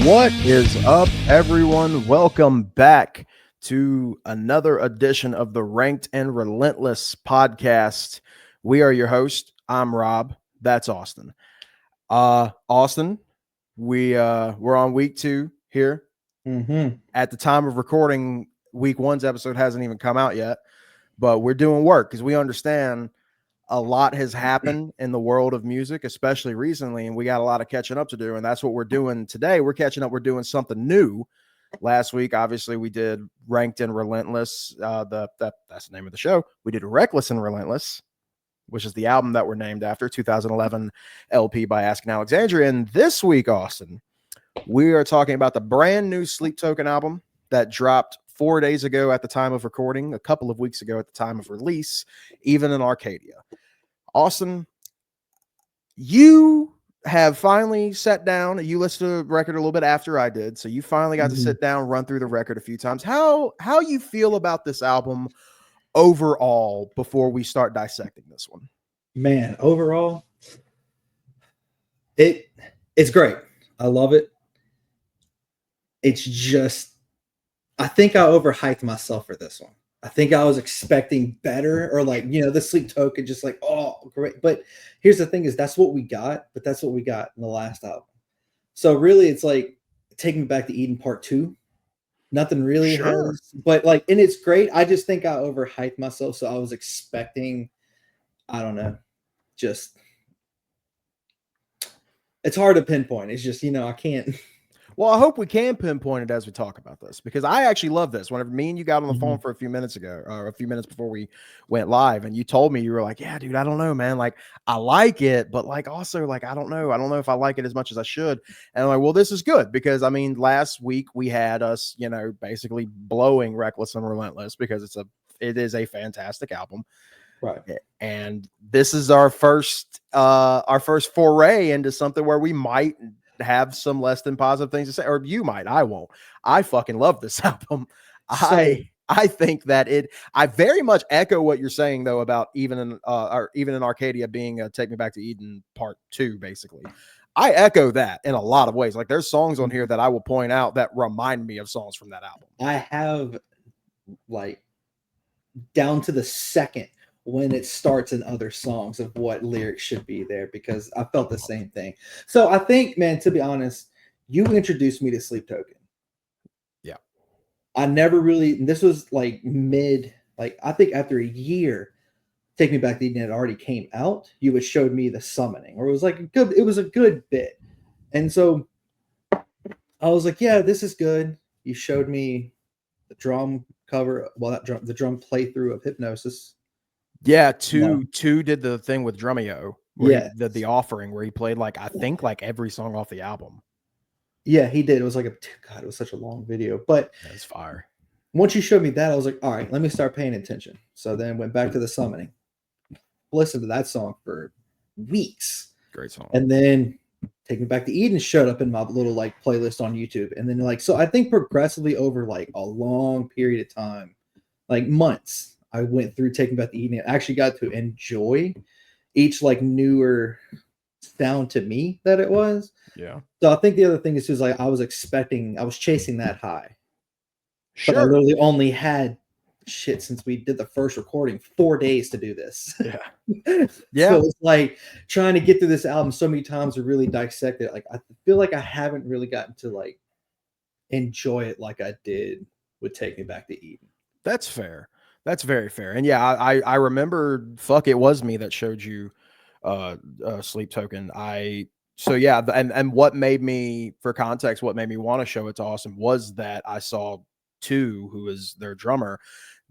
What is up, everyone? Welcome back to another edition of the Ranked and Relentless podcast. We are your host. I'm Rob. That's Austin. Austin, we're on week 2 here. At the time of recording, week 1's episode hasn't even come out yet, but we're doing work because we understand a lot has happened in the world of music, especially recently, and we got a lot of catching up to do, and that's what we're doing today. We're catching up. We're doing something new. Last week, obviously, we did Ranked and Relentless. That's the name of the show. We did Reckless and Relentless, which is the album that we're named after, 2011 LP by Asking Alexandria. And this week, Austin, we are talking about the brand new Sleep Token album that dropped 4 days ago at the time of recording, a couple of weeks ago at the time of release, even in Arcadia. Austin, you have finally sat down. You listened to the record a little bit after I did, so you finally got to sit down, run through the record a few times. How you feel about this album overall before we start dissecting this one? Man, overall, it's great. I love it. It's just, I think I overhyped myself for this one. I think I was expecting better, or the Sleep Token, just like, oh, great. But here's the thing is that's what we got, but that's what we got in the last album. So really it's like Take Me Back to Eden Part 2. Nothing really has, but and it's great. I just think I overhyped myself. So I was expecting, I don't know, just, it's hard to pinpoint. It's just, I can't. Well, I hope we can pinpoint it as we talk about this, because I actually love this. Whenever me and you got on the phone for a few minutes ago, or a few minutes before we went live, and you told me, you were like, yeah, dude, I don't know, man. Like, I like it, but also I don't know. I don't know if I like it as much as I should. And I'm like, well, this is good, because I mean, last week we had us, basically blowing Reckless and Relentless because it is a fantastic album. Right. And this is our first foray into something where we might have some less than positive things to say, or you might. I won't. I fucking love this album. I think that I very much echo what you're saying, though, about even in Arcadia being Take Me Back to Eden Part 2, basically. I echo that in a lot of ways. Like, there's songs on here that I will point out that remind me of songs from that album. I have down to the second when it starts in other songs of what lyrics should be there, because I felt the same thing. So I think, man, to be honest, you introduced me to Sleep Token. Yeah. I never really, this was I think after a year, Take Me Back to Eden had already came out. You had showed me the Summoning, or it was a good bit. And so I was like, yeah, this is good. You showed me the drum cover, the drum playthrough of Hypnosis. Yeah, two did the thing with Drumeo, where he did the Offering, where he played I think every song off the album. Yeah, he did. It was it was such a long video, but that's fire. Once you showed me that, I was like, all right, let me start paying attention. So then went back to the Summoning, listened to that song for weeks. Great song. And then Take Me Back to Eden showed up in my little playlist on YouTube. And then so I think progressively over a long period of time, months, I went through Take Me Back to Eden and actually got to enjoy each newer sound to me that it was. Yeah. So I think the other thing is just I was chasing that high. Sure. But I literally only had since we did the first recording 4 days to do this. Yeah. Yeah. So it's trying to get through this album so many times to really dissect it. I feel like I haven't really gotten to enjoy it like I did with Take Me Back to Eden. That's fair. That's very fair. And yeah, I remember, it was me that showed you Sleep Token. And what made me, for context, what made me want to show it to Austin was that I saw Two, who is their drummer,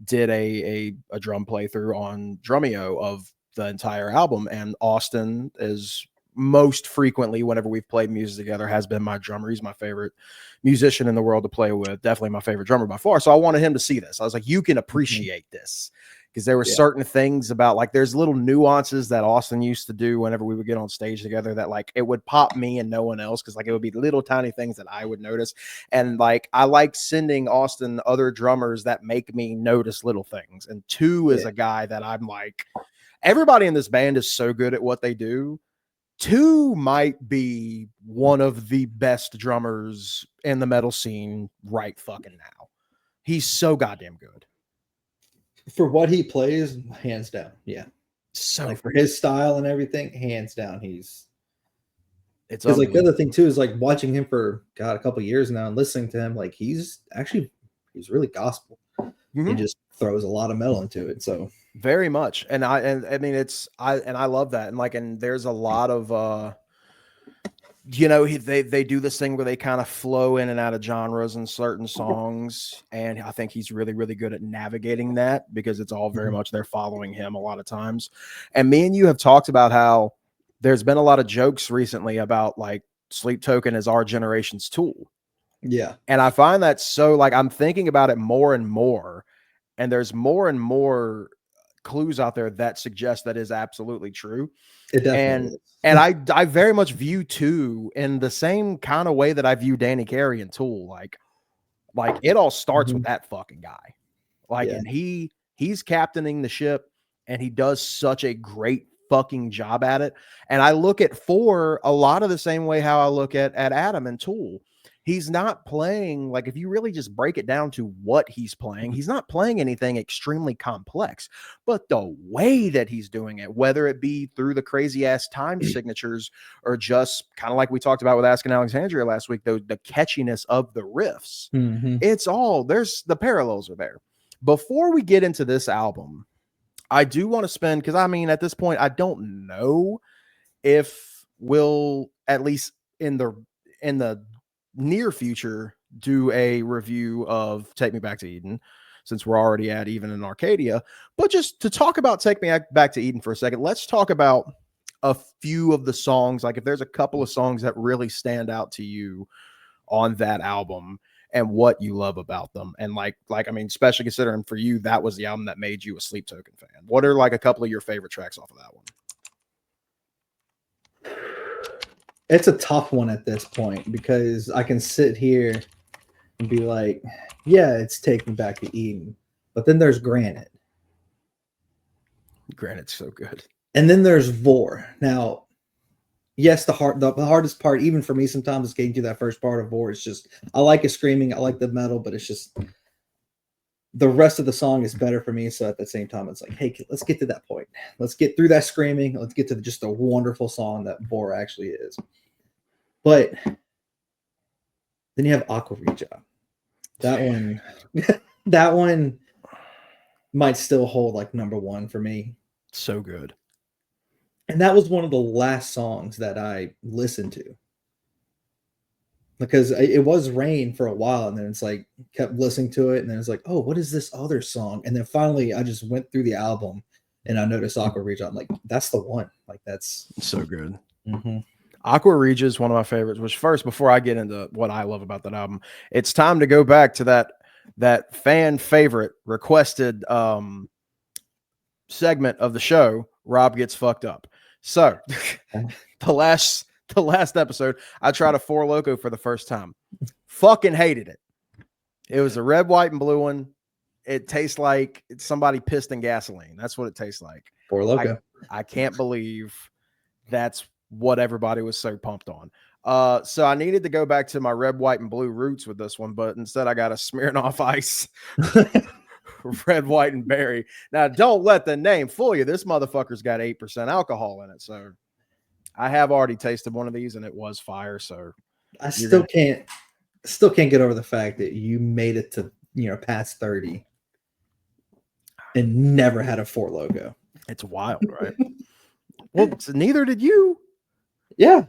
did a drum playthrough on Drumeo of the entire album. And Austin is most frequently, whenever we've played music together, has been my drummer. He's my favorite musician in the world to play with. Definitely my favorite drummer by far. So I wanted him to see this. I was like, you can appreciate this. Because there were certain things about there's little nuances that Austin used to do whenever we would get on stage together that it would pop me and no one else, because it would be little tiny things that I would notice. And I like sending Austin other drummers that make me notice little things. And Two is a guy that I'm everybody in this band is so good at what they do 2 might be one of the best drummers in the metal scene right fucking now. He's so goddamn good. For what he plays, hands down. Yeah. So Like for his style and everything, hands down, it's because like the other thing too is like watching him for God a couple years now and listening to him, like he's really gospel. He just throws a lot of metal into it. So very much. And I mean I love that. And there's a lot of they do this thing where they kind of flow in and out of genres in certain songs, and I think he's really, really good at navigating that because it's all very much they're following him a lot of times. And me and you have talked about how there's been a lot of jokes recently about like Sleep Token is our generation's Tool. Yeah. And I find that so like I'm thinking about it more and more, and there's more and more clues out there that suggest that is absolutely true. It definitely is. And I very much view Two in the same kind of way that I view Danny Carey and Tool. Like it all starts with that fucking guy. And he's captaining the ship, and he does such a great fucking job at it. And I look at Four a lot of the same way how I look at Adam and Tool. He's not playing, like, if you really just break it down to what he's playing, he's not playing anything extremely complex, but the way that he's doing it, whether it be through the crazy ass time signatures or just kind of like we talked about with Asking Alexandria last week, the catchiness of the riffs, it's all, there's the parallels are there. Before we get into this album, I do want to spend, because I mean, at this point, I don't know if we'll, at least in the near future, do a review of Take Me Back to Eden, since we're already at Even in Arcadia. But just to talk about Take Me Back to Eden for a second, let's talk about a few of the songs. Like if there's a couple of songs that really stand out to you on that album and what you love about them. And like, I mean, especially considering for you, that was the album that made you a Sleep Token fan. What are like a couple of your favorite tracks off of that one? It's a tough one at this point because I can sit here and be like, yeah, it's Take Me Back to Eden. But then there's Granite. Granite's so good. And then there's Vor. Now, yes, the hardest part, even for me sometimes, is getting to that first part of Vor. It's just, I like his screaming, I like the metal, but it's just, the rest of the song is better for me. So at the same time, it's like, hey, let's get to that point. Let's get through that screaming. Let's get to just a wonderful song that Vor actually is. But then you have Aqua Regia. That one might still hold like number one for me. So good. And that was one of the last songs that I listened to. Because it was Rain for a while, and then it's like kept listening to it, and then it's like, oh, what is this other song? And then finally I just went through the album and I noticed Aqua Regia. I'm like, that's the one. Like that's so good. Aqua Regia is one of my favorites. Which first, before I get into what I love about that album, it's time to go back to that fan favorite requested segment of the show. Rob Gets Fucked Up. So the last episode, I tried a Four Loko for the first time. Fucking hated it. It was a red, white, and blue one. It tastes like somebody pissed in gasoline. That's what it tastes like. Four Loko. I can't believe that's what everybody was so pumped on. So I needed to go back to my red, white, and blue roots with this one, but instead I got a Smirnoff Ice red, white, and berry. Now, don't let the name fool you. This motherfucker's got 8% alcohol in it. So I have already tasted one of these, and it was fire. So I still can't get over the fact that you made it to past 30 and never had a Four Loko. It's wild, right? Well, neither did you. Yeah,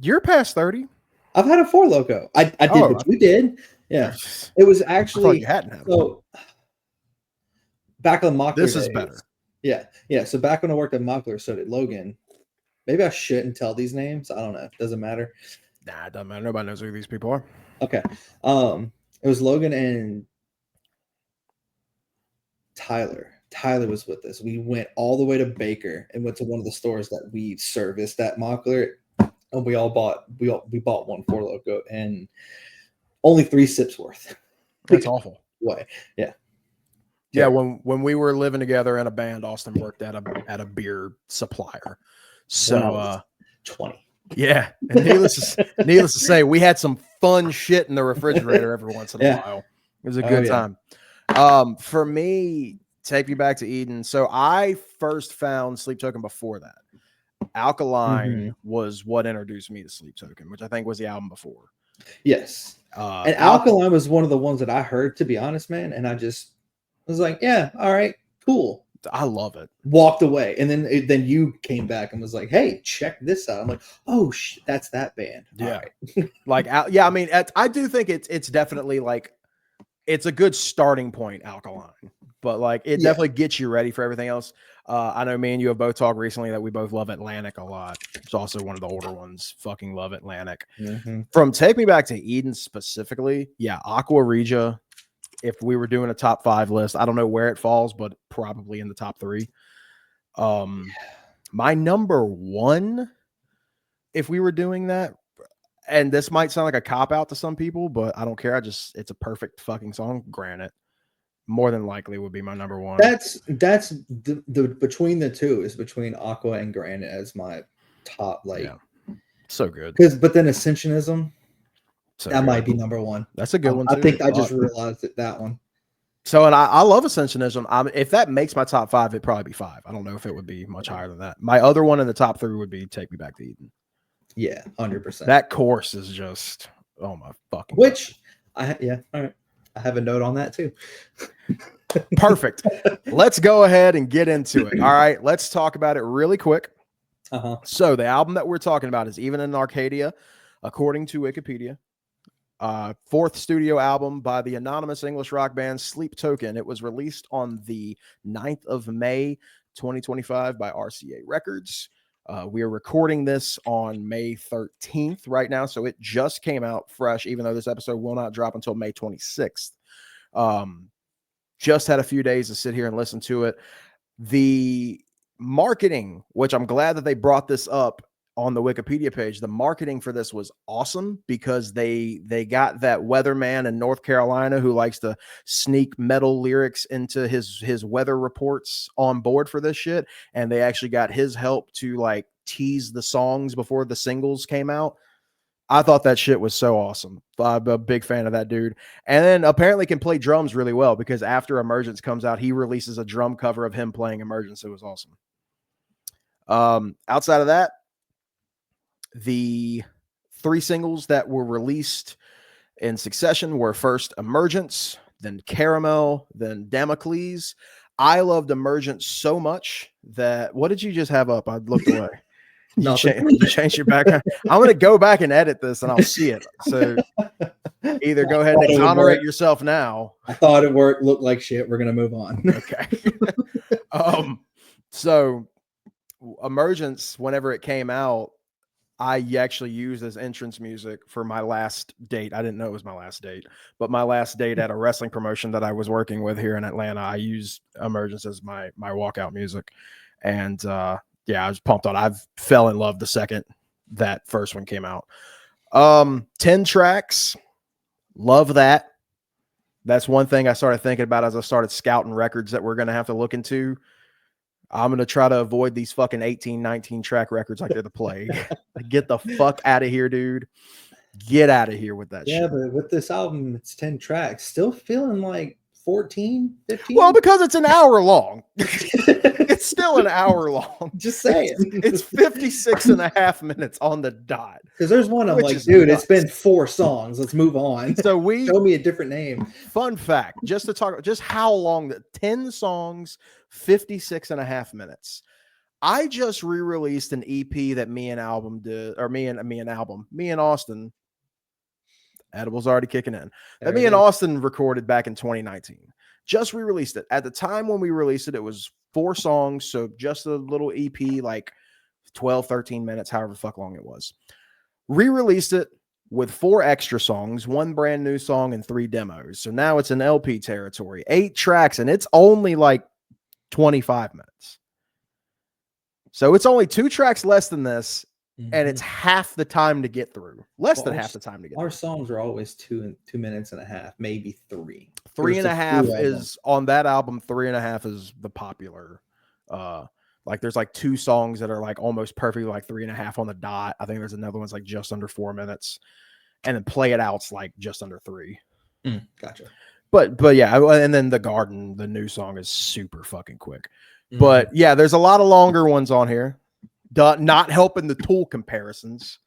you're past 30. I've had a Four Loko. I did, but you did. Yeah, it was actually you hadn't had so. Back on Mockler this days, is better. Yeah. So back when I worked at Mockler, so did Logan. Maybe I shouldn't tell these names. I don't know. It doesn't matter. Nah, it doesn't matter. Nobody knows who these people are. Okay. It was Logan and Tyler. Tyler was with us. We went all the way to Baker and went to one of the stores that we serviced at Mockler, and we bought one Four Loko and only 3 sips worth. That's awful. Way. Yeah. Yeah, when we were living together in a band, Austin worked at a beer supplier. when I So was 20. yeah, and needless to say, we had some fun shit in the refrigerator every once in a Yeah. while. It was a good yeah. time. For me, Take Me Back to Eden. So I first found Sleep Token before that. Alkaline was what introduced me to Sleep Token, which I think was the album before. Yes. And Alkaline was one of the ones that I heard, to be honest, man. And I just was like, yeah, all right, cool. I love it. Walked away. And then you came back and was like, hey, check this out. I'm like, oh, that's that band. Yeah. Right. Like, yeah, I mean, I do think it's definitely like, it's a good starting point, Alkaline, but like it definitely gets you ready for everything else. I know me and you have both talked recently that we both love Atlantic a lot. It's also one of the older ones. Fucking love Atlantic. Mm-hmm. From Take Me Back to Eden specifically, yeah, Aqua Regia. If we were doing a top 5 list, I don't know where it falls, but probably in the top 3. My number 1, if we were doing that, and this might sound like a cop out to some people, but I don't care. It's a perfect fucking song. Granted, more than likely would be my number 1. That's the between the two is between Aqua and Granite as my top, like, yeah. So good. But then Ascensionism, So that good. might be number 1. That's a good one too. I think I just realized that one. So, and I love Ascensionism. If that makes my top 5, it'd probably be 5. I don't know if it would be much higher than that. My other one in the top 3 would be Take Me Back to Eden. Yeah, 100%. That course is just, oh my fucking Which God. All right. I have a note on that too. Perfect. Let's go ahead and get into it. All right, let's talk about it really quick. So the album that we're talking about is Even in Arcadia, according to Wikipedia. 4th studio album by the anonymous English rock band Sleep Token. It was released on the 9th of May, 2025 by RCA Records. We are recording this on May 13th right now, so it just came out fresh, even though this episode will not drop until May 26th. Just had a few days to sit here and listen to it. The marketing, which I'm glad that they brought this up on the Wikipedia page, the marketing for this was awesome because they got that weatherman in North Carolina who likes to sneak metal lyrics into his weather reports on board for this shit, and they actually got his help to like tease the songs before the singles came out. I thought that shit was so awesome. I'm a big fan of that dude. And then apparently can play drums really well because after Emergence comes out, he releases a drum cover of him playing Emergence. It was awesome. Outside of that, the 3 singles that were released in succession were first Emergence, then Caramel, then Damocles. I loved Emergence so much that, what did you just have up? I looked away. You change your background. I'm going to go back and edit this and I'll see it. So either go ahead and exonerate yourself now. I thought it looked like shit. We're going to move on. Okay. So Emergence, whenever it came out, I actually used as entrance music for my last date. I didn't know it was my last date, but my last date at a wrestling promotion that I was working with here in Atlanta, I used Emergence as my walkout music. And, yeah, I was pumped on. I fell in love the second that first one came out. 10 tracks. Love that. That's one thing I started thinking about as I started scouting records that we're going to have to look into. I'm going to try to avoid these fucking 18, 19 track records like they're the plague. Get the fuck out of here, dude. Get out of here with that shit. Yeah, but with this album, it's 10 tracks. Still feeling like 14, 15? Well, because it's an hour long. It's still an hour long. Just saying. It's 56 and a half minutes on the dot. Because there's one I'm like, dude, it's been 4 songs. Let's move on. So show me a different name. Fun fact, just to talk, just how long, 10 songs, 56 and a half minutes. I just re-released an EP that me and Austin, Edible's already kicking in, that me and Austin recorded back in 2019. Just re-released it. At the time when we released it, it was 4 songs, so just a little EP, like 12, 13 minutes, however the fuck long it was. Re-released it with 4 extra songs, 1 brand new song, and 3 demos. So now it's an LP territory, 8 tracks, and it's only like 25 minutes. So it's only 2 tracks less than this, and it's half the time to get through. Less than half the time to get through. Our songs are always 2 minutes and a half, maybe 3. 3.5 is on that album. 3.5 is the popular. Like there's like 2 songs that are like almost perfectly like 3.5 on the dot. I think there's another one's like just under 4 minutes, and then Play It Out's like just under 3. Gotcha. But yeah, and then The Garden, the new song, is super fucking quick. Mm-hmm. But yeah, there's a lot of longer ones on here. Not helping the Tool comparisons.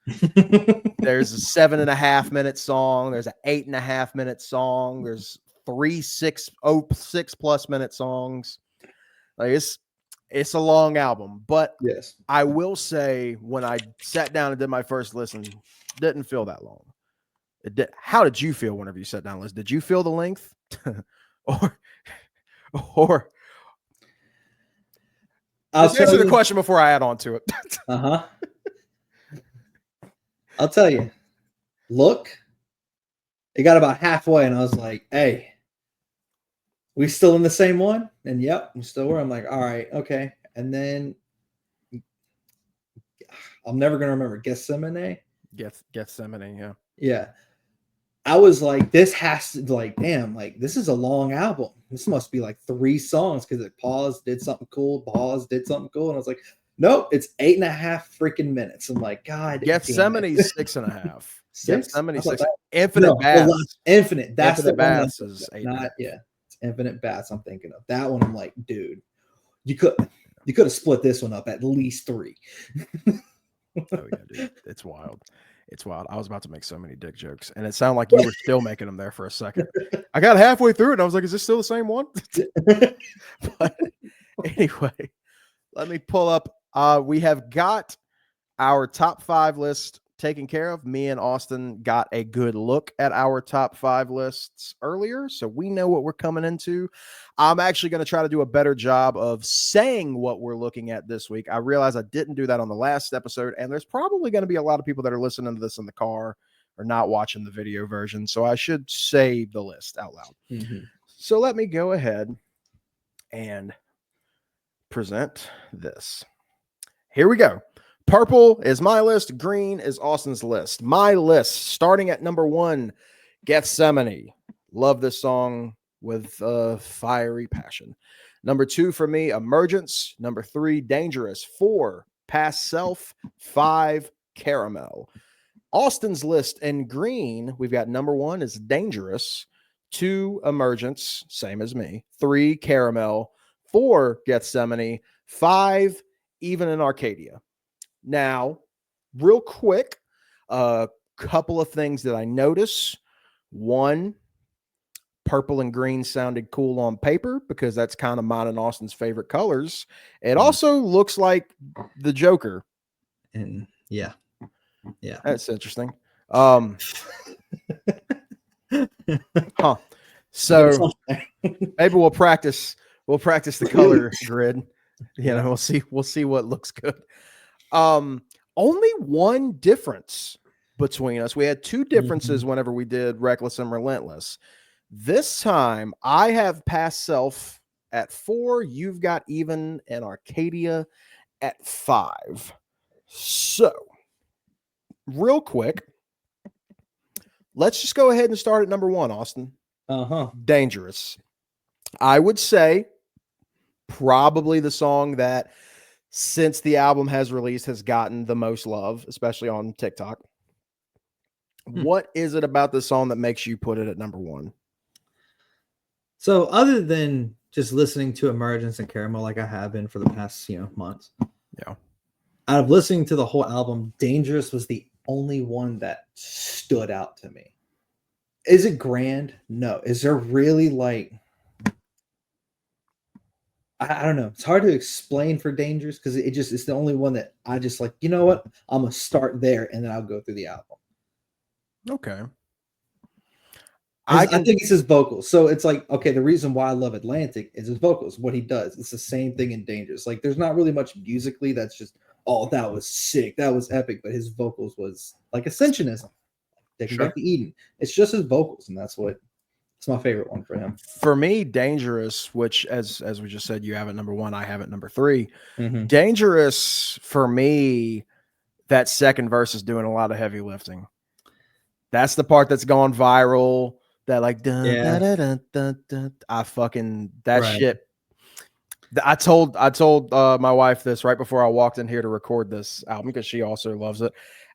There's a 7.5 minute song. There's an 8.5 minute song. There's 6+ minute songs. Like it's a long album, but yes, I will say when I sat down and did my first listen, didn't feel that long. How did you feel whenever you sat down and listened? Did you feel the length, or let's answer the question before I add on to it? I'll tell you. Look, it got about halfway, and I was like, "Hey, we still in the same one?" And yep, we still were. I'm like, "All right, okay." And then I'm never gonna remember Gethsemane. Gethsemane, yeah. Yeah. I was like, this has to like, damn, like this is a long album. This must be like 3 songs because it paused, did something cool, paused, did something cool. And I was like, nope, it's 8.5 freaking minutes. I'm like, God, Gethsemane's 6.5. 6? Gethsemane 6. Infinite Baths. Infinite. That's Infinite the one. Baths is 8. Not it's Infinite Baths. I'm thinking of that one. I'm like, dude, you could have split this one up at least 3. Oh yeah, dude, it's wild. It's wild. I was about to make so many dick jokes, and it sounded like you were still making them there for a second. I got halfway through it, and I was like, "Is this still the same one?" But anyway, let me pull up. We have got our top 5 list taken care of. Me and Austin got a good look at our top 5 lists earlier, so we know what we're coming into. I'm actually going to try to do a better job of saying what we're looking at this week. I realize I didn't do that on the last episode, and there's probably going to be a lot of people that are listening to this in the car or not watching the video version, so I should say the list out loud. Mm-hmm. So let me go ahead and present this. Here we go. Purple is my list. Green is Austin's list. My list, starting at number 1, Gethsemane. Love this song with fiery passion. Number 2 for me, Emergence. Number 3, Dangerous. 4, Past Self. 5, Caramel. Austin's list in green, we've got number 1 is Dangerous. 2, Emergence, same as me. 3, Caramel. 4, Gethsemane. 5, Even in Arcadia. Now, real quick, a couple of things that I notice. 1, purple and green sounded cool on paper because that's kind of mine and Austin's favorite colors. It also looks like the Joker. And yeah. That's interesting. So maybe we'll practice the color grid. We'll see what looks good. Only one difference between us. We had 2 differences whenever we did Reckless and Relentless. This time I have Past Self at 4. You've got Even and Arcadia at 5. So real quick, let's just go ahead and start at number 1, Austin. Dangerous. I would say probably the song that since the album has released has gotten the most love, especially on TikTok. What is it about the song that makes you put it at number 1? So other than just listening to Emergence and Caramel like I have been for the past, months. Yeah. Out of listening to the whole album, Dangerous was the only one that stood out to me. Is it grand? No. Is there really like I don't know. It's hard to explain for Dangerous because it's the only one that I just like, you know what? I'm gonna start there and then I'll go through the album. Okay. I think it's his vocals. So it's like, okay, the reason why I love Atlantic is his vocals, what he does. It's the same thing in Dangerous. Like there's not really much musically that's just, oh, that was sick. That was epic. But his vocals was like Ascensionism. Taking back to Eden. It's just his vocals, and it's my favorite one for him. For me, Dangerous, which as we just said, you have it number 1, I have it number 3. Dangerous for me, that second verse is doing a lot of heavy lifting. That's the part that's gone viral. That like dun, dun, dun, dun, dun, dun. I fucking that shit. I told my wife this right before I walked in here to record this album because she also loves it.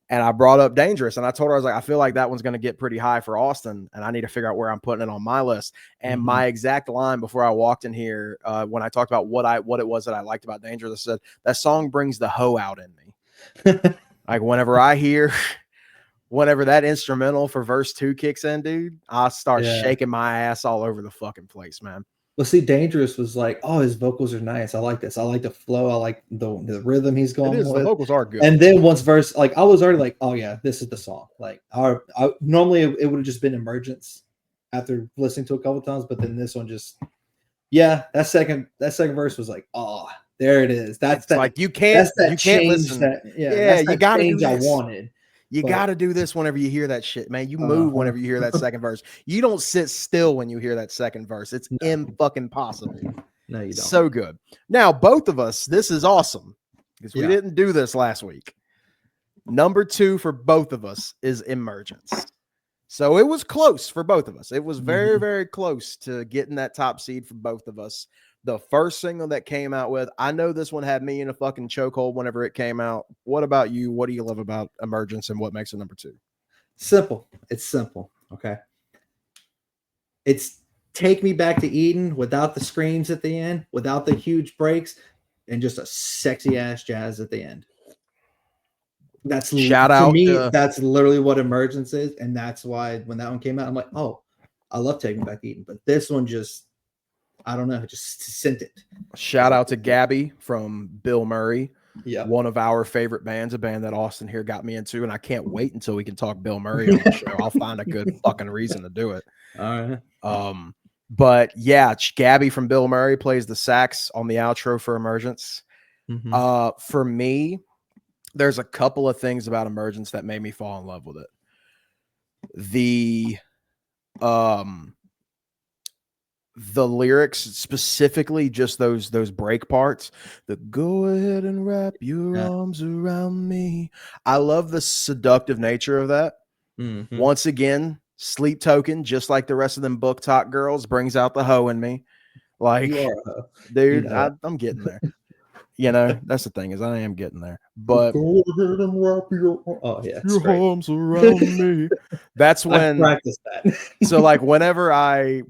And I brought up Dangerous, and I told her, I was like, I feel like that one's going to get pretty high for Austin, and I need to figure out where I'm putting it on my list. And my exact line before I walked in here, when I talked about what it was that I liked about Dangerous, I said, that song brings the hoe out in me. Like whenever that instrumental for verse 2 kicks in, dude, I start shaking my ass all over the fucking place, man. Well, see, Dangerous was like, oh, his vocals are nice. I like this. I like the flow. I like the rhythm he's going with. The vocals are good. And then once verse, like I was already like, oh yeah, this is the song. Like, normally it would have just been Emergence after listening to it a couple times, but then this one just, that second verse was like, oh, there it is. That's that. Like you can't listen. You got to do this. I wanted. You got to do this whenever you hear that shit, man. You move whenever you hear that second verse. You don't sit still when you hear that second verse. It's fucking possible. No, you don't. So good. Now, both of us, this is awesome because we didn't do this last week. Number 2 for both of us is Emergence. So it was close for both of us. It was very, very close to getting that top seed for both of us. The first single that came out with, I know this one had me in a fucking chokehold whenever it came out. What about you? What do you love about Emergence and what makes it number 2? Simple. It's simple. Okay. It's Take Me Back to Eden without the screams at the end, without the huge breaks, and just a sexy ass jazz at the end. That's that's literally what Emergence is. And that's why when that one came out, I'm like, oh, I love Take Me Back to Eden. But this one just, I don't know, just sent it. Shout out to Gabby from Bill Murray. Yeah. One of our favorite bands, a band that Austin here got me into. And I can't wait until we can talk Bill Murray on the show. I'll find a good fucking reason to do it. All right. But yeah, Gabby from Bill Murray plays the sax on the outro for Emergence. For me, there's a couple of things about Emergence that made me fall in love with it. The lyrics, specifically just those break parts, the go ahead and wrap your arms around me. I love the seductive nature of that. Once again, Sleep Token, just like the rest of them book talk girls, brings out the hoe in me. Like, dude, I'm getting there. You know, that's the thing, is I am getting there. But go ahead and wrap your arms around me. That's when I practiced that. So like whenever I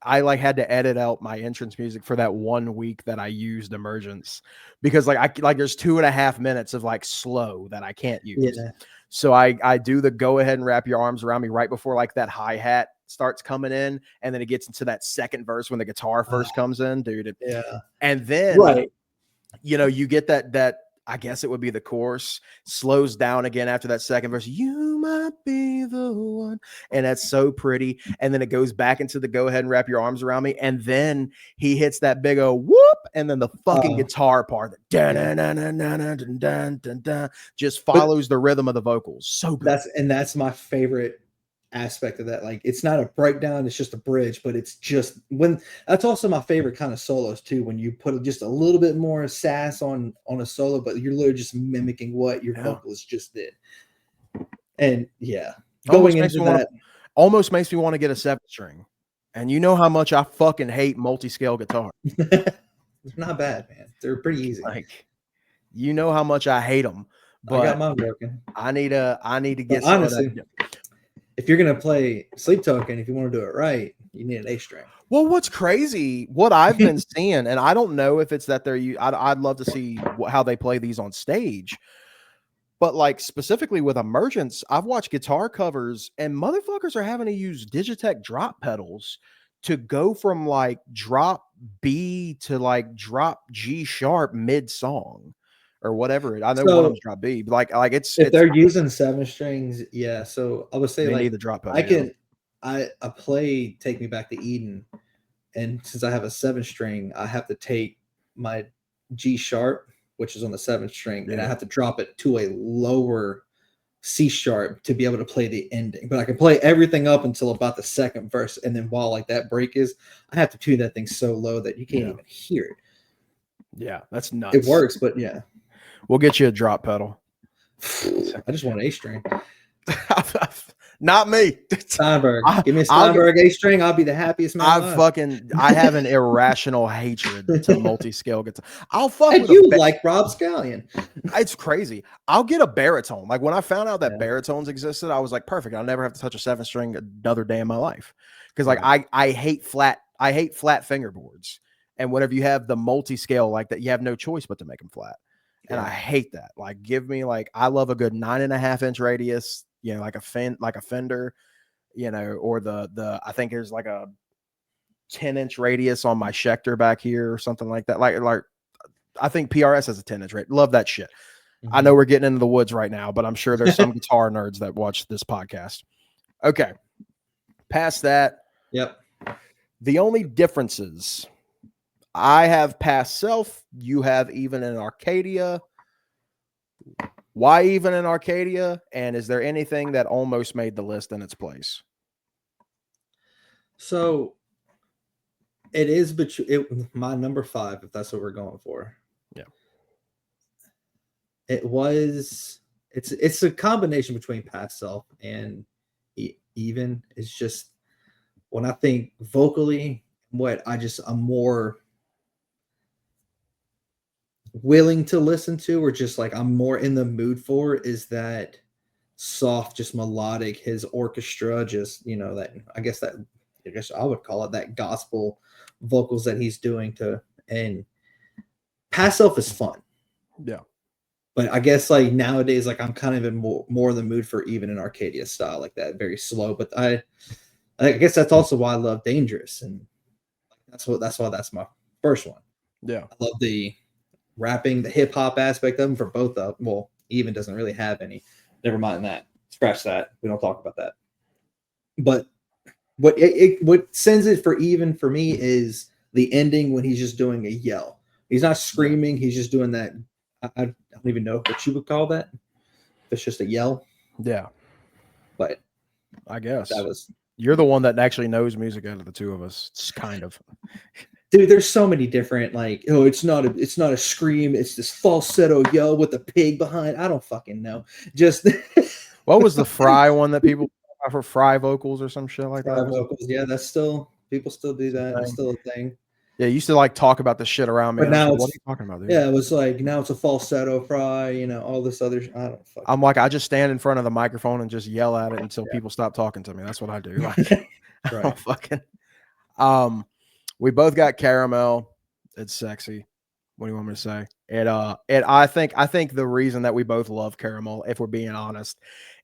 like had to edit out my entrance music for that 1 week that I used Emergence, because like there's 2.5 minutes of like slow that I can't use. So I do the go ahead and wrap your arms around me right before like that hi-hat starts coming in, and then it gets into that second verse when the guitar first comes in, dude. And then you know, you get that I guess it would be the chorus slows down again after that second verse. You might be the one. And that's so pretty. And then it goes back into the go ahead and wrap your arms around me. And then he hits that big old whoop. And then the fucking guitar part just follows the rhythm of the vocals. So good. That's my favorite aspect of that. Like, it's not a breakdown, it's just a bridge, but it's just that's also my favorite kind of solos too, when you put just a little bit more sass on a solo, but you're literally just mimicking what your vocals just did. And going into that almost makes me want to get a 7-string. And you know how much I fucking hate multi-scale guitar. They're not bad, man. They're pretty easy. Like, you know how much I hate them. But I got mine broken. I need to get some honestly, of that. If you're going to play Sleep Token, if you want to do it right, you need an A string. Well, what's crazy, what I've been seeing, and I don't know if it's that I'd love to see how they play these on stage, but like specifically with Emergence, I've watched guitar covers and motherfuckers are having to use Digitech drop pedals to go from like drop B to like drop G sharp mid song. Or whatever. I know one of them's drop B, but like it's if they're using 7 strings, So I would say they like need the drop pedal. I play Take Me Back to Eden, and since I have a 7-string, I have to take my G sharp, which is on the 7th string, and I have to drop it to a lower C sharp to be able to play the ending. But I can play everything up until about the second verse, and then while like that break is, I have to tune that thing so low that you can't even hear it. Yeah, that's nuts. It works, but we'll get you a drop pedal. I just want an A string. Not me. Steinberg. Give me a I'll Steinberg A string. I'll be the happiest man alive. I have an irrational hatred to multi-scale guitar. I'll fuck And with you like Rob Scallion. it's crazy. I'll get a baritone. Like when I found out that Yeah. baritones existed, I was like, perfect. I'll never have to touch a 7-string another day in my life. Because like Right. I hate flat fingerboards. And whenever you have the multi-scale like that, you have no choice but to make them flat. And Yeah. I hate that. Like give me like I love a good 9.5-inch radius, like a Fender, or the I think there's like a 10-inch radius on my Schecter back here or something like that. Like I think PRS has a 10-inch radius. Love that shit. Mm-hmm. I know we're getting into the woods right now, but I'm sure there's some guitar nerds that watch this podcast. Okay. Past that. Yep. The only differences, I have Past Self. You have Even in Arcadia. Why Even in Arcadia? And is there anything that almost made the list in its place? So it is my number 5, if that's what we're going for. Yeah. It's a combination between Past Self and Even. It's just when I think vocally, what I'm more willing to listen to, or just like I'm more in the mood for, is that soft, just melodic, his orchestra, just that I guess I would call it that gospel vocals that he's doing and Past Self is fun. Yeah. But I guess like nowadays, like I'm kind of in more in the mood for Even in Arcadia style, like that, very slow. But I guess that's also why I love Dangerous, and that's why that's my first one. Yeah. I love the rapping, the hip hop aspect of them for both of them. Well, Even doesn't really have any. Never mind that. Scratch that. We don't talk about that. But what sends it for Even for me is the ending when he's just doing a yell. He's not screaming. He's just doing that. I don't even know what you would call that. It's just a yell. Yeah. But I guess that was. You're the one that actually knows music out of the two of us. It's kind of. Dude, there's so many different, like, oh, it's not a scream, it's this falsetto yell with a pig behind. I don't fucking know. Just What was the Fry one that people for Fry vocals or some shit like Fry that? vocals, yeah, that's still people still do that. It's still a thing. Yeah, you used to like talk about the shit around me. But now like, what are you talking about, dude? Yeah, it was like now it's a falsetto Fry, all this other. I don't fucking. I'm like, I just stand in front of the microphone and just yell at it until people stop talking to me. That's what I do. Like, I don't fucking. We both got Caramel. It's sexy. What do you want me to say? I think the reason that we both love Caramel, if we're being honest,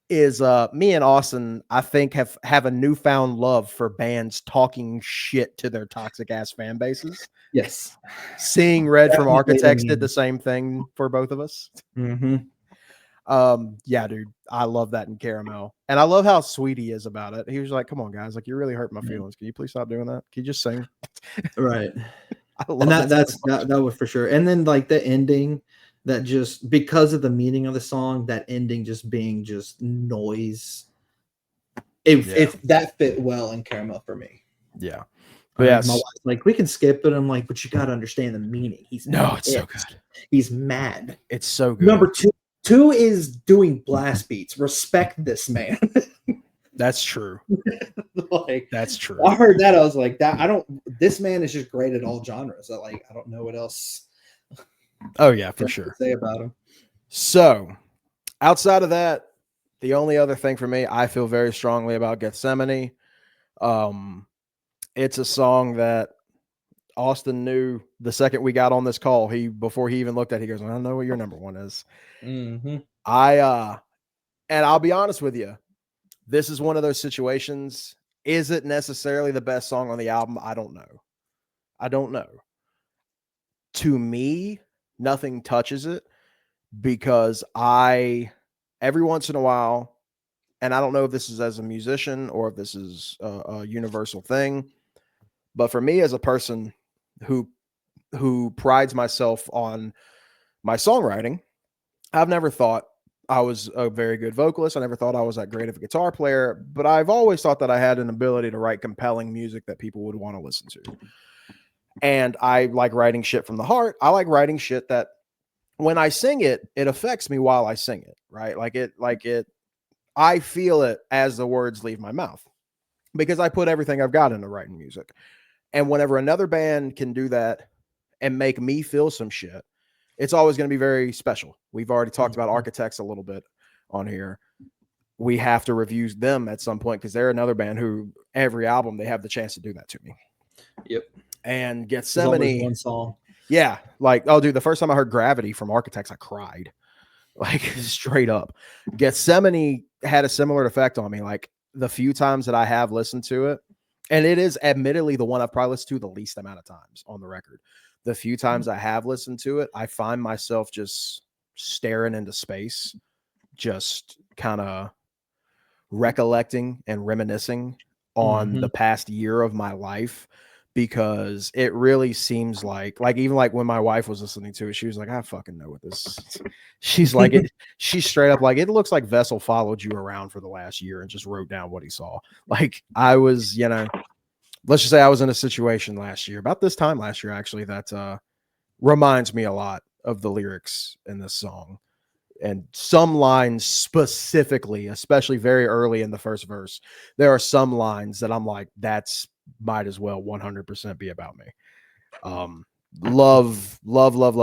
is me and Austin, I think have a newfound love for bands talking shit to their toxic ass fan bases. Yes. Seeing Red from Architects did the same thing for both of us. Mm-hmm. Yeah, dude, I love that in Caramel, and I love how sweet he is about it. He was like, "Come on, guys, like you're really hurting my feelings. Can you please stop doing that? Can you just sing?" Right. I love and that was for sure. And then like the ending, that just because of the meaning of the song, that ending just being just noise. If that fit well in Caramel for me. Yeah. But yes. My wife's like, we can skip it. I'm like, but you got to understand the meaning. It's so good. He's mad. It's so good. Number two is doing blast beats. Respect this man. That's true. Like, that's true. I heard that. I was like, this man is just great at all genres. I don't know what else. Oh yeah, for sure. To say about him. So outside of that, the only other thing for me, I feel very strongly about Gethsemane. It's a song that Austin knew the second we got on this call. Before he even looked at it, he goes, I don't know what your number one is. Mm-hmm. And I'll be honest with you. This is one of those situations. Is it necessarily the best song on the album? I don't know. To me, nothing touches it because every once in a while, and I don't know if this is as a musician or if this is a universal thing, but for me as a person who prides myself on my songwriting, I've never thought I was a very good vocalist. I never thought I was that great of a guitar player, but I've always thought that I had an ability to write compelling music that people would want to listen to. And I like writing shit from the heart. I like writing shit that when I sing it, it affects me while I sing it, right? I feel it as the words leave my mouth because I put everything I've got into writing music. And whenever another band can do that and make me feel some shit, it's always going to be very special. We've already talked about Architects a little bit on here. We have to review them at some point because they're another band who every album they have the chance to do that to me. Yep. And There's always Gethsemane, one song. yeah, like, oh, dude, the first time I heard Gravity from Architects, I cried, like straight up. Gethsemane had a similar effect on me. Like the few times that I have listened to it, and it is admittedly the one I've probably listened to the least amount of times on the record. The few times I have listened to it, I find myself just staring into space, just kind of recollecting and reminiscing on the past year of my life, because it really seems like even like when my wife was listening to it, she was like, I fucking know what this is. She's like, she's straight up like, it looks like Vessel followed you around for the last year and just wrote down what he saw. Like I was, let's just say I was in a situation last year, about this time last year, actually, that reminds me a lot of the lyrics in this song. And some lines specifically, especially very early in the first verse, there are some lines that I'm like, that's might as well 100% be about me. Love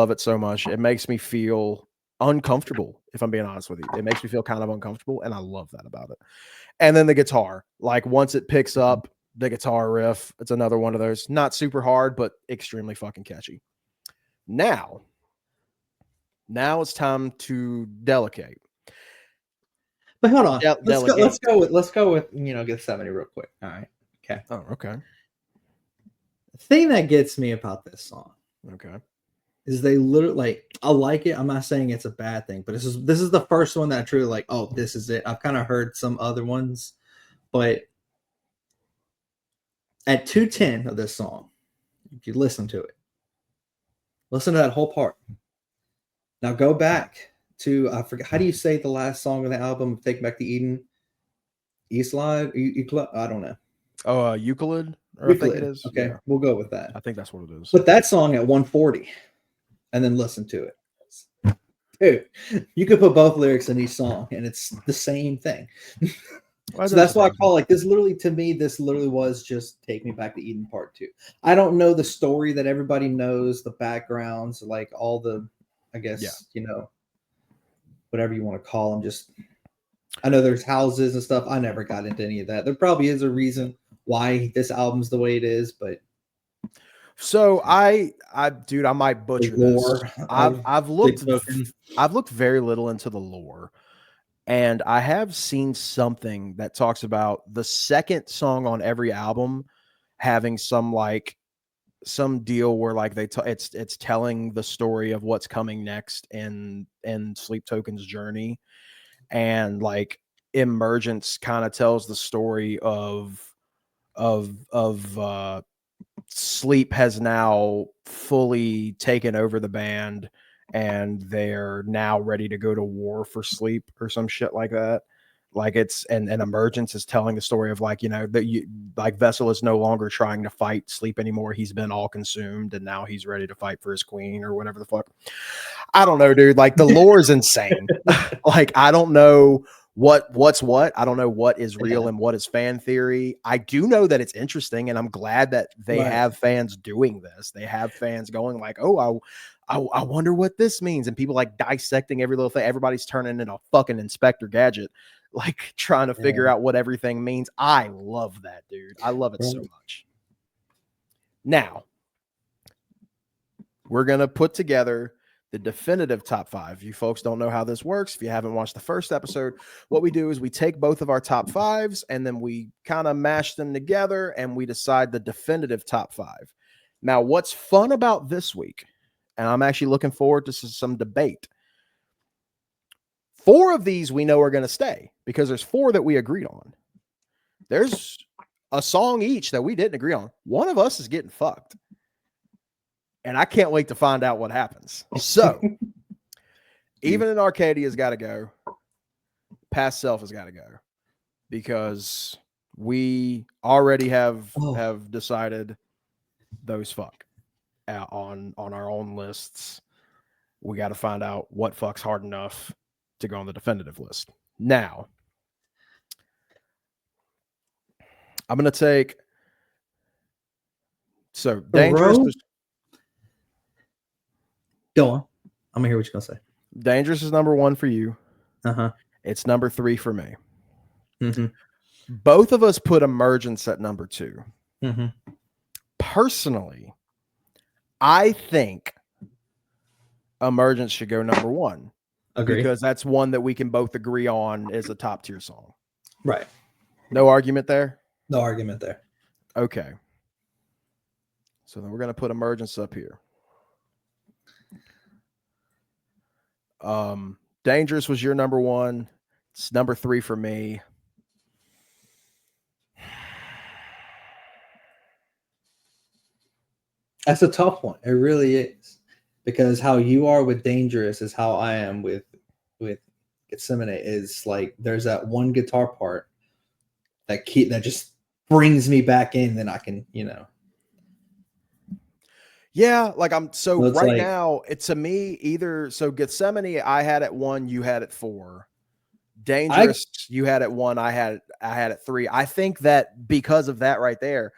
it so much. It makes me feel uncomfortable, if I'm being honest with you. It makes me feel kind of uncomfortable, and I love that about it. And then the guitar, like once it picks up the guitar riff, it's another one of those, not super hard, but extremely fucking catchy. Now it's time to delegate. But hold on. Let's Delegate. go with Gethsemane real quick. All right. Okay. Oh, okay. The thing that gets me about this song, Okay, is they literally, like, I like it. I'm not saying it's a bad thing, but this is the first one that I truly like, oh, this is it. I've kind of heard some other ones, but at 2:10 of this song, if you listen to it, listen to that whole part. Now go back to, I forget, how do you say the last song of the album, Take Back to Eden? Eastline? I don't know. Oh, Euclid, or I think it Euclid. is. Okay, Yeah, we'll go with that. I think that's what it is. Put that song at 140 and then listen to it. Dude, you could put both lyrics in each song and it's the same thing. So that's why I call, like, this literally, to me, this literally was just Take Me Back to Eden Part 2. I don't know the story that everybody knows, the backgrounds, like all the, I guess, whatever you want to call them. Just, I know there's houses and stuff. I never got into any of that. There probably is a reason why this album's the way it is, but so dude, I might butcher this. I've looked very little into the lore, and I have seen something that talks about the second song on every album having some deal where like it's telling the story of what's coming next in Sleep Token's journey, and like Emergence kind of tells the story of Sleep has now fully taken over the band, and they're now ready to go to war for Sleep or some shit like that. Like it's and Emergence is telling the story of like, like Vessel is no longer trying to fight Sleep anymore. He's been all consumed, and now he's ready to fight for his queen or whatever the fuck. I don't know, dude. Like the lore is insane. Like I don't know what's what. I don't know what is real and what is fan theory. I do know that it's interesting, and I'm glad that they have fans doing this. They have fans going like, oh, I wonder what this means, and people like dissecting every little thing. Everybody's turning into a fucking Inspector Gadget, like trying to figure out what everything means. I love that, dude. I love it so much. Now, we're gonna put together the definitive top 5. You folks don't know how this works. If you haven't watched the first episode, what we do is we take both of our top 5s and then we kind of mash them together and we decide the definitive top 5. Now, what's fun about this week, and I'm actually looking forward to some debate. 4 of these we know are going to stay because there's 4 that we agreed on. There's a song each that we didn't agree on. One of us is getting fucked. And I can't wait to find out what happens. So, Even In Arcadia has got to go. Past Self has got to go. Because we already have decided those fuck on our own lists. We got to find out what fucks hard enough to go on the definitive list. Now, I'm going to take. So Dangerous Bro, was go on. I'm gonna hear what you're gonna say. Dangerous is number 1 for you. Uh-huh. It's number 3 for me. Mm-hmm. Both of us put Emergence at number 2. Mm-hmm. Personally, I think Emergence should go number 1 Agree. because that's one that we can both agree on is a top tier song. Right. No argument there? No argument there. Okay. So then we're going to put Emergence up here. Dangerous was your number 1. It's number 3 for me. That's a tough one. It really is. Because how you are with Dangerous is how I am with Gethsemane. Is like there's that one guitar part that just brings me back in, then I can, Yeah, like So it's right like now, it's to me either so Gethsemane I had at 1, you had at 4. Dangerous you had at 1, I had at 3. I think that because of that right there,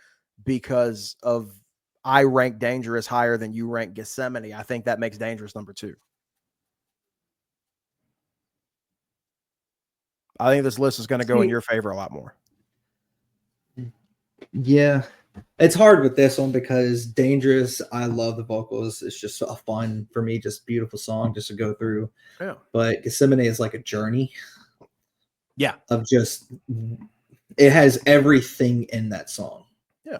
because of I rank Dangerous higher than you rank Gethsemane, I think that makes Dangerous number 2. I think this list is going to go in your favor a lot more. Yeah. It's hard with this one because Dangerous, I love the vocals. It's just a fun for me, just beautiful song just to go through. Yeah. But Gethsemane is like a journey. Yeah. Of just it has everything in that song. Yeah.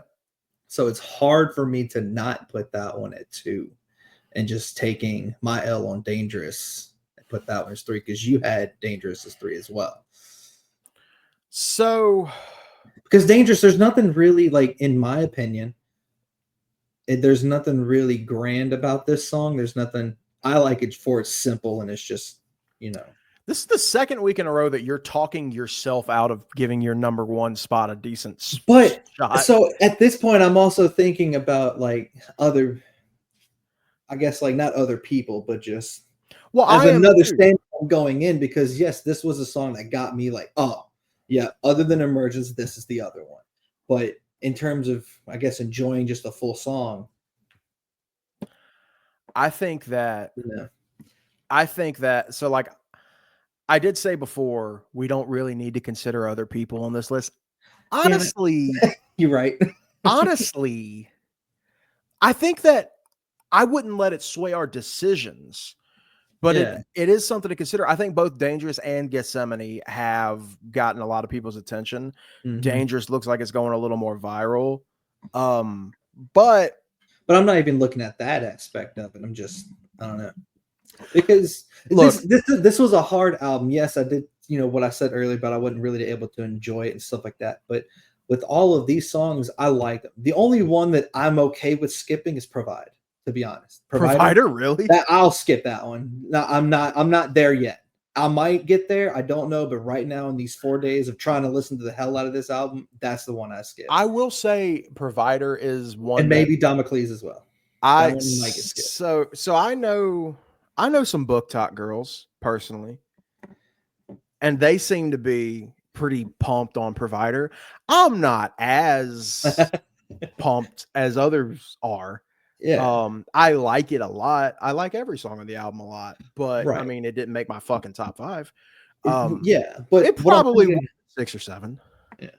So it's hard for me to not put that one at 2 and just taking my L on Dangerous and put that one as 3 because you had Dangerous as 3 as well. So because Dangerous, there's nothing really like, in my opinion, there's nothing really grand about this song. There's nothing. I like it for it's simple and it's just, This is the second week in a row that you're talking yourself out of giving your number 1 spot a decent shot. So at this point, I'm also thinking about like other, I guess like not other people, but just as another standpoint going in because yes, this was a song that got me like, oh yeah, other than Emergence, this is the other one. But in terms of, I guess, enjoying just a full song, I think that so like I did say before, we don't really need to consider other people on this list. Honestly, you're right. Honestly, I think that I wouldn't let it sway our decisions, but it is something to consider. I think both Dangerous and Gethsemane have gotten a lot of people's attention. Mm-hmm. Dangerous looks like it's going a little more viral. But I'm not even looking at that aspect of it. I'm just, I don't know. Because this was a hard album. Yes, I did, what I said earlier, but I wasn't really able to enjoy it and stuff like that. But with all of these songs, I like them. The only one that I'm okay with skipping is Provide, to be honest. Provider, really? I'll skip that one. No, I'm not there yet. I might get there. I don't know. But right now, in these 4 days of trying to listen to the hell out of this album, that's the one I skip. I will say Provider is one. And maybe Damocles as well. So I know some Book Talk girls personally, and they seem to be pretty pumped on Provider. I'm not as pumped as others are. Yeah. I like it a lot. I like every song on the album a lot, but I mean, it didn't make my fucking top 5. Yeah, but it probably was 6 or 7. Yeah.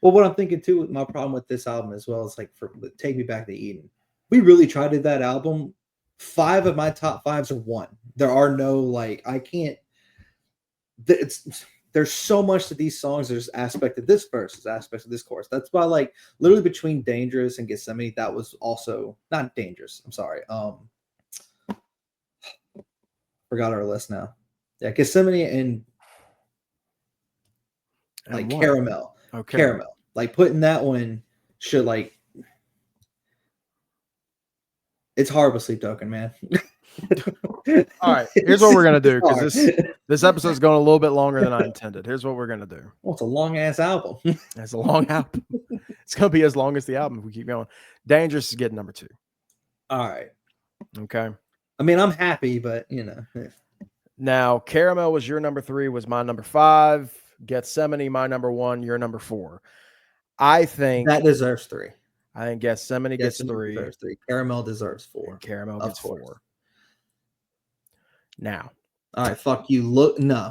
Well, what I'm thinking too, my problem with this album as well is like for Take Me Back to Eden. We really tried to that album. 5 of my top 5s are 1. There are no like I can't. There's so much to these songs. There's aspect of this verse, there's aspects of this chorus. That's why like literally between Dangerous and Gethsemane, that was also not Dangerous. I'm sorry. Forgot our list now. Yeah, Gethsemane and like Caramel. Okay. Caramel. Like putting that one should like. It's hard with Sleep Token, man. All right, here's what we're gonna do because this episode's going a little bit longer than I intended. Here's what we're gonna do. Well, it's a long ass album. It's a long album. It's gonna be as long as the album if we keep going. Dangerous is getting number 2. All right. Okay. I mean, I'm happy, but Now, Caramel was your number 3, was my number 5. Gethsemane, my number 1, your number 4. I think that deserves 3. I think Gethsemane gets 3. Deserves 3. Caramel deserves 4. And Caramel gets 4. Now, all right, fuck you.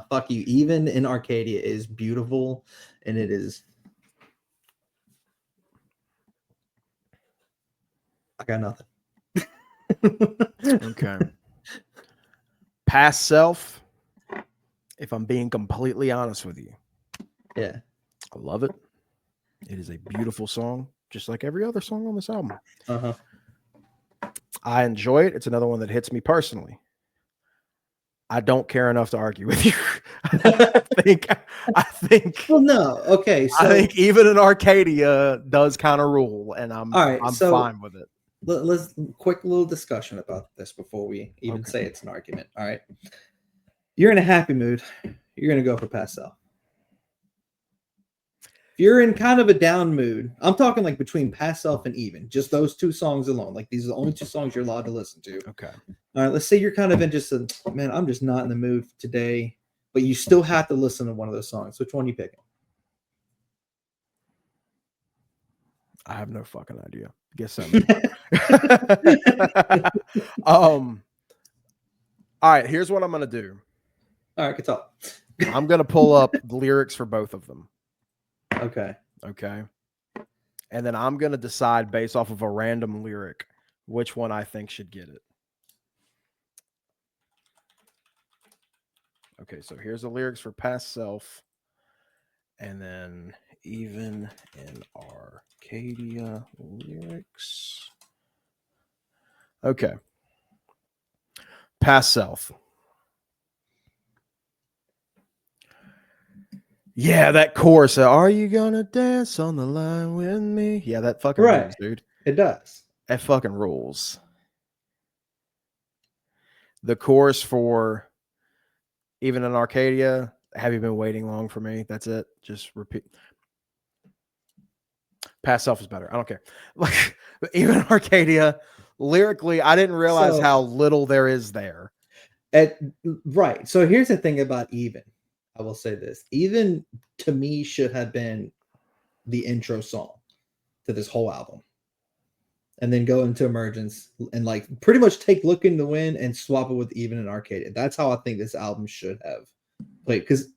Fuck you. Even in Arcadia is beautiful, and it is. I got nothing. Okay. Past Self, if I'm being completely honest with you. Yeah. I love it. It is a beautiful song, just like every other song on this album. Uh-huh. I enjoy it. It's another one that hits me personally. I don't care enough to argue with you. I think. Well, no. Okay. So I think Even in Arcadia does kind of rule, and I'm fine with it. Let's quick little discussion about this before we even say it's an argument. All right. You're in a happy mood. You're gonna go for Past Self. If you're in kind of a down mood, I'm talking like between Past Self and Even, just those 2 songs alone. Like these are the only 2 songs you're allowed to listen to. Okay. All right. Let's say you're kind of in just a man. I'm just not in the mood today, but you still have to listen to one of those songs. Which one are you picking? I have no fucking idea. Gethsemane. All right. Here's what I'm gonna do. All right, good talk. I'm gonna pull up the lyrics for both of them. Okay. And then I'm going to decide based off of a random lyric which one I think should get it. Okay, so here's the lyrics for Past Self. And then Even in Arcadia lyrics. Okay. Past Self. Yeah, that chorus. Are you gonna dance on the line with me? Yeah, that fucking rules, dude. It does. That fucking rules. The chorus for Even in Arcadia, have you been waiting long for me? That's it. Just repeat. Past Self is better. I don't care. Like Even in Arcadia, lyrically, I didn't realize how little there is there. Right. So here's the thing about Even. I will say this. Even to me should have been the intro song to this whole album. And then go into Emergence and like pretty much take Look in the Wind and swap it with Even in Arcadia. That's how I think this album should have played. Because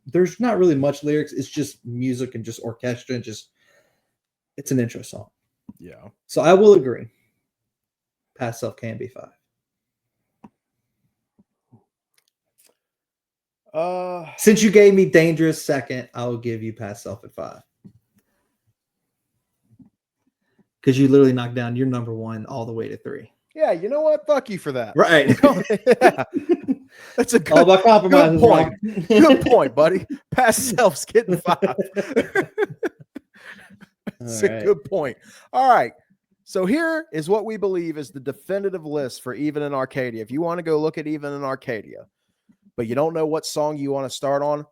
there's not really much lyrics. It's just music and just orchestra and just it's an intro song. Yeah. So I will agree. Past Self can be 5. Since you gave me Dangerous second, I will give you Past Self at 5. Because you literally knocked down your number 1 all the way to 3. Yeah, you know what? Fuck you for that. Right. Yeah. That's a good, good point. Good point, buddy. Past Self's getting 5. That's a good point. All right. So here is what we believe is the definitive list for Even in Arcadia. If you want to go look at Even in Arcadia, but you don't know what song you want to start on,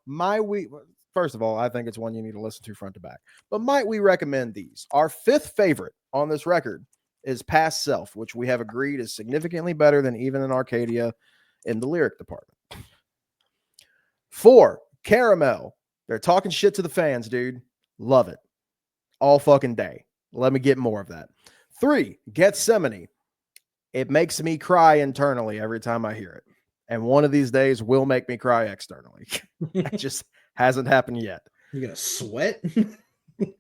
first of all, I think it's one you need to listen to front to back. But might we recommend these? Our 5th favorite on this record is Past Self, which we have agreed is significantly better than Even in Arcadia in the lyric department. 4, Caramel. They're talking shit to the fans, dude. Love it. All fucking day. Let me get more of that. 3, Gethsemane. It makes me cry internally every time I hear it. And one of these days will make me cry externally. It just hasn't happened yet. You're going to sweat?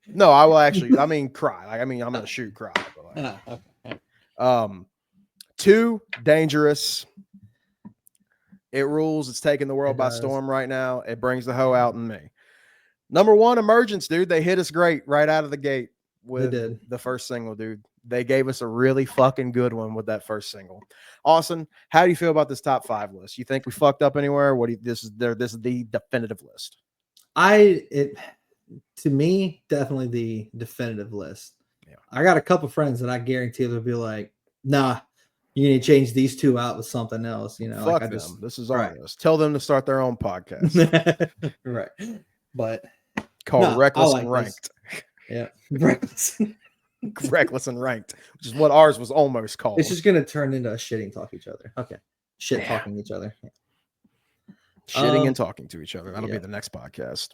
No, I will actually, cry. Like, I'm going to shoot cry. But like, 2, Dangerous. It rules. It's taking the world by storm right now. It brings the hoe out in me. Number 1, Emergence, dude. They hit us great right out of the gate with the first single, dude. They gave us a really fucking good one with that first single. Austin, how do you feel about this top 5 list? You think we fucked up anywhere? This is the definitive list. To me, definitely the definitive list. Yeah. I got a couple friends that I guarantee they'll be like, nah, you need to change these 2 out with something else. You know, fuck like them. This is our list. Tell them to start their own podcast. Right. But called Reckless and Ranked. Yeah. Reckless. Reckless and Ranked, which is what ours was almost called. It's just going to turn into a shitting talk each other. Okay. Shit talking each other. Yeah. Shitting and talking to each other. That'll be the next podcast.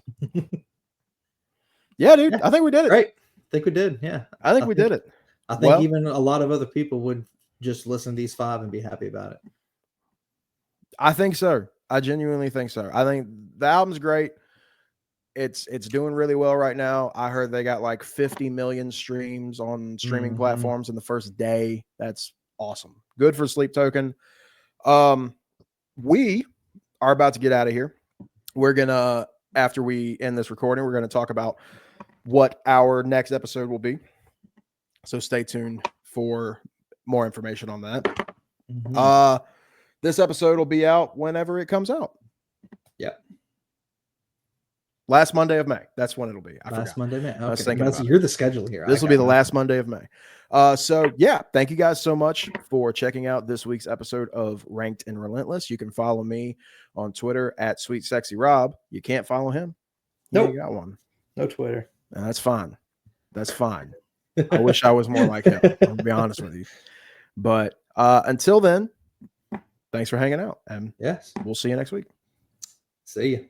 Yeah, dude. Yeah. I think we did it. Great. I think we did. Yeah. I think we did it. I think Well, even a lot of other people would just listen to these 5 and be happy about it. I think so. I genuinely think so. I think the album's great. It's doing really well right now. I heard they got like 50 million streams on streaming platforms in the first day. That's awesome. Good for Sleep Token. We are about to get out of here. We're gonna, after we end this recording, we're gonna talk about what our next episode will be. So stay tuned for more information on that. This episode will be out whenever it comes out. Yep. Last Monday of May. That's when it'll be. Last Monday, May. Okay. I was thinking about you're the schedule here. This will be the last Monday of May. So yeah, thank you guys so much for checking out this week's episode of Ranked and Relentless. You can follow me on Twitter at Sweet Sexy Rob. You can't follow him. Nope. You got one. No Twitter. And that's fine. That's fine. I wish I was more like him. I'll be honest with you. But until then, thanks for hanging out. And yes, we'll see you next week. See you.